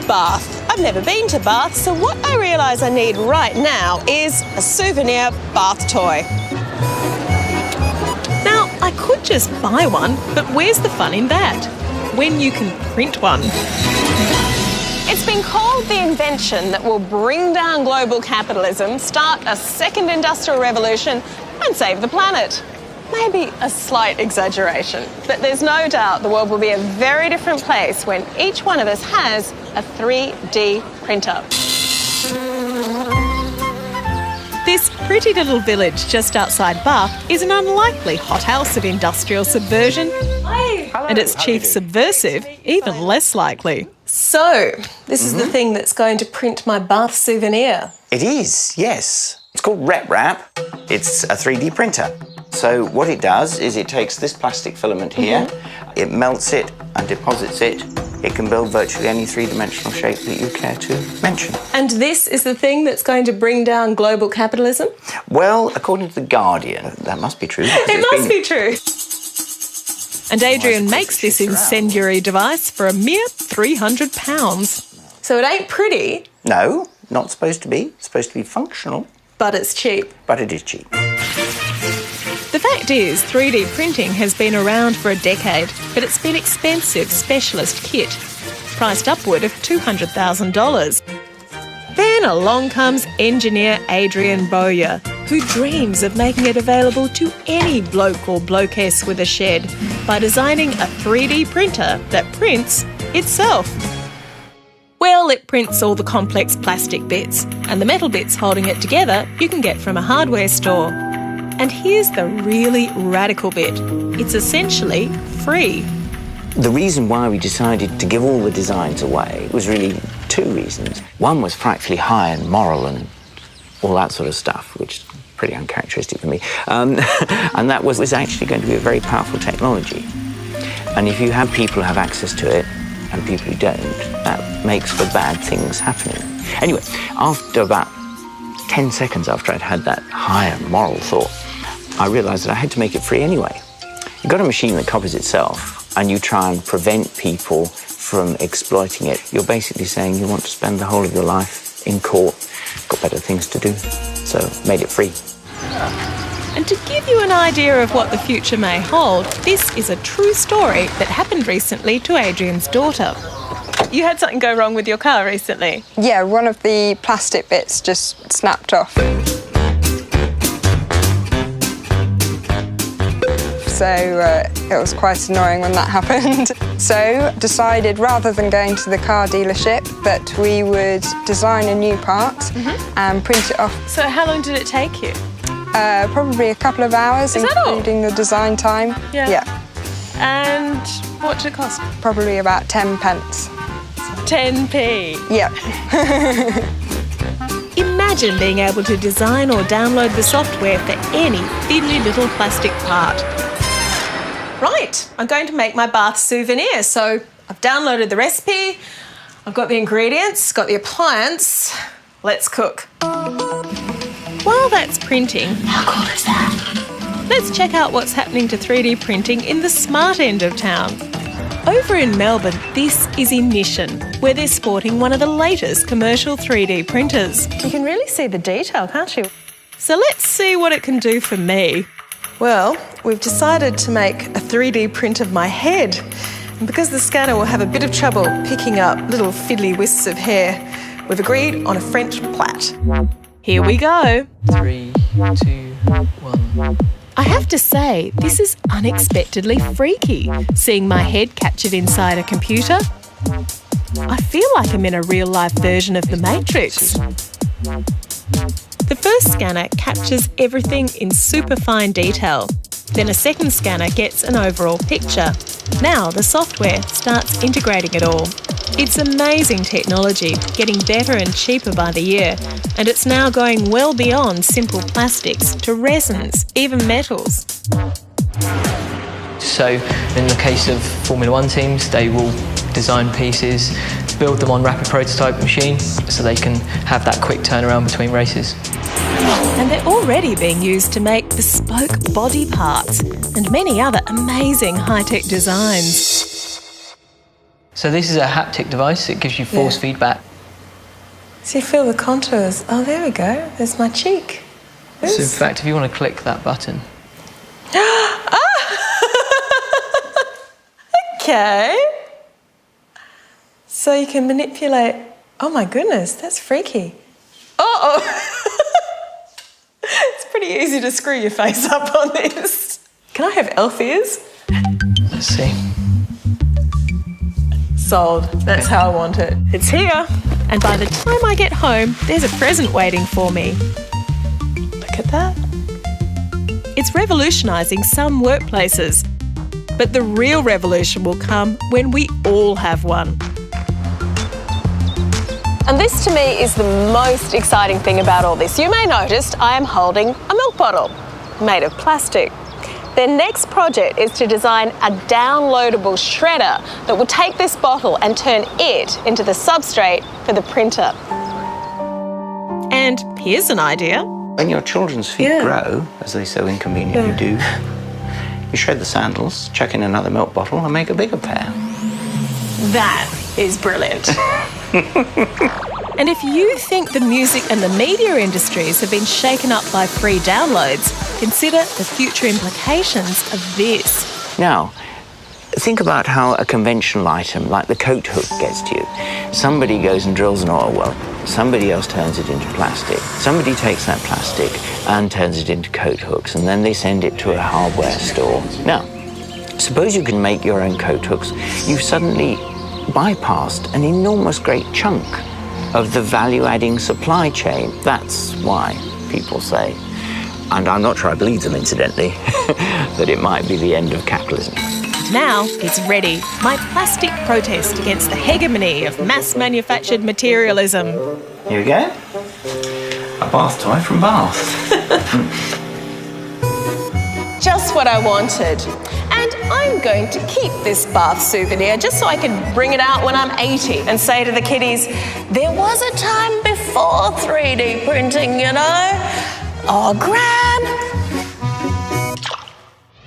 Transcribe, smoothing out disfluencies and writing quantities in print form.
Bath. I've never been to Bath, so what I realise I need right now is a souvenir bath toy. Now, I could just buy one, but where's the fun in that? When you can print one. It's been called the invention that will bring down global capitalism, start a second industrial revolution and save the planet. Maybe a slight exaggeration, but there's no doubt the world will be a very different place when each one of us has a 3D printer. This pretty little village just outside Bath is an unlikely hothouse of industrial subversion. And its chief subversive, even less likely. So, this is the thing that's going to print my Bath souvenir. It is, yes. It's called RepRap. It's a 3D printer. So what it does is it takes this plastic filament here, it melts it and deposits it. It can build virtually any three-dimensional shape that you care to mention. And this is the thing that's going to bring down global capitalism? Well, according to The Guardian, that must be true. It must be true. And Adrian makes this incendiary device for a mere £300. So it ain't pretty. No, not supposed to be. It's supposed to be functional. But it's cheap. But it is cheap. The fact is, 3D printing has been around for a decade, but it's been expensive specialist kit, priced upward of $200,000. Then along comes engineer Adrian Bowyer, who dreams of making it available to any bloke or blokeess with a shed by designing a 3D printer that prints itself. Well, it prints all the complex plastic bits, and the metal bits holding it together you can get from a hardware store. And here's the really radical bit. It's essentially free. The reason why we decided to give all the designs away was really two reasons. One was frightfully high and moral and all that sort of stuff, which is pretty uncharacteristic for me. And that was actually going to be a very powerful technology. And if you have people who have access to it and people who don't, that makes for bad things happening. Anyway, after about 10 seconds after I'd had that higher moral thought, I realised that I had to make it free anyway. You've got a machine that copies itself and you try and prevent people from exploiting it. You're basically saying you want to spend the whole of your life in court, got better things to do, so made it free. And to give you an idea of what the future may hold, this is a true story that happened recently to Adrian's daughter. You had something go wrong with your car recently? Yeah, one of the plastic bits just snapped off. So it was quite annoying when that happened. So decided rather than going to the car dealership that we would design a new part and print it off. So how long did it take you? Probably a couple of hours, including the design time. Yeah. And what did it cost? Probably about 10 pence. 10p? Yeah. Imagine being able to design or download the software for any fiddly little plastic part. Right, I'm going to make my Bath souvenir, so I've downloaded the recipe, I've got the ingredients, got the appliance. Let's cook. While that's printing... How cool is that? Let's check out what's happening to 3D printing in the smart end of town. Over in Melbourne, this is Ignition, where they're sporting one of the latest commercial 3D printers. You can really see the detail, can't you? So let's see what it can do for me. Well, we've decided to make a 3D print of my head. And because the scanner will have a bit of trouble picking up little fiddly wisps of hair, we've agreed on a French plait. Here we go. 3, 2, 1... I have to say, this is unexpectedly freaky, seeing my head captured inside a computer. I feel like I'm in a real-life version of The Matrix. The first scanner captures everything in super fine detail. Then a second scanner gets an overall picture. Now the software starts integrating it all. It's amazing technology, getting better and cheaper by the year, and it's now going well beyond simple plastics to resins, even metals. So in the case of Formula 1 teams, they will design pieces, build them on rapid prototype machine so they can have that quick turnaround between races. And they're already being used to make bespoke body parts and many other amazing high-tech designs. So this is a haptic device. It gives you force feedback. So you feel the contours. Oh, there we go. There's my cheek. So in fact, if you want to click that button. Okay. So you can manipulate. Oh my goodness, that's freaky. Uh-oh. It's pretty easy to screw your face up on this. Can I have elf ears? Let's see. Sold. That's how I want it. It's here. And by the time I get home, there's a present waiting for me. Look at that. It's revolutionising some workplaces. But the real revolution will come when we all have one. And this to me is the most exciting thing about all this. You may notice I am holding a milk bottle made of plastic. Their next project is to design a downloadable shredder that will take this bottle and turn it into the substrate for the printer. And here's an idea. When your children's feet grow, as they so inconveniently do, you shred the sandals, chuck in another milk bottle and make a bigger pair. That is brilliant. And if you think the music and the media industries have been shaken up by free downloads, consider the future implications of this. Now, think about how a conventional item like the coat hook gets to you. Somebody goes and drills an oil well. Somebody else turns it into plastic. Somebody takes that plastic and turns it into coat hooks, and then they send it to a hardware store. Now, suppose you can make your own coat hooks. You've suddenly bypassed an enormous great chunk of the value-adding supply chain. That's why people say, and I'm not sure I believe them incidentally, that it might be the end of capitalism. Now it's ready. My plastic protest against the hegemony of mass-manufactured materialism. Here we go. A bath toy from Bath. Just what I wanted. And I'm going to keep this Bath souvenir just so I can bring it out when I'm 80 and say to the kiddies, there was a time before 3D printing, you know. Oh, Gran,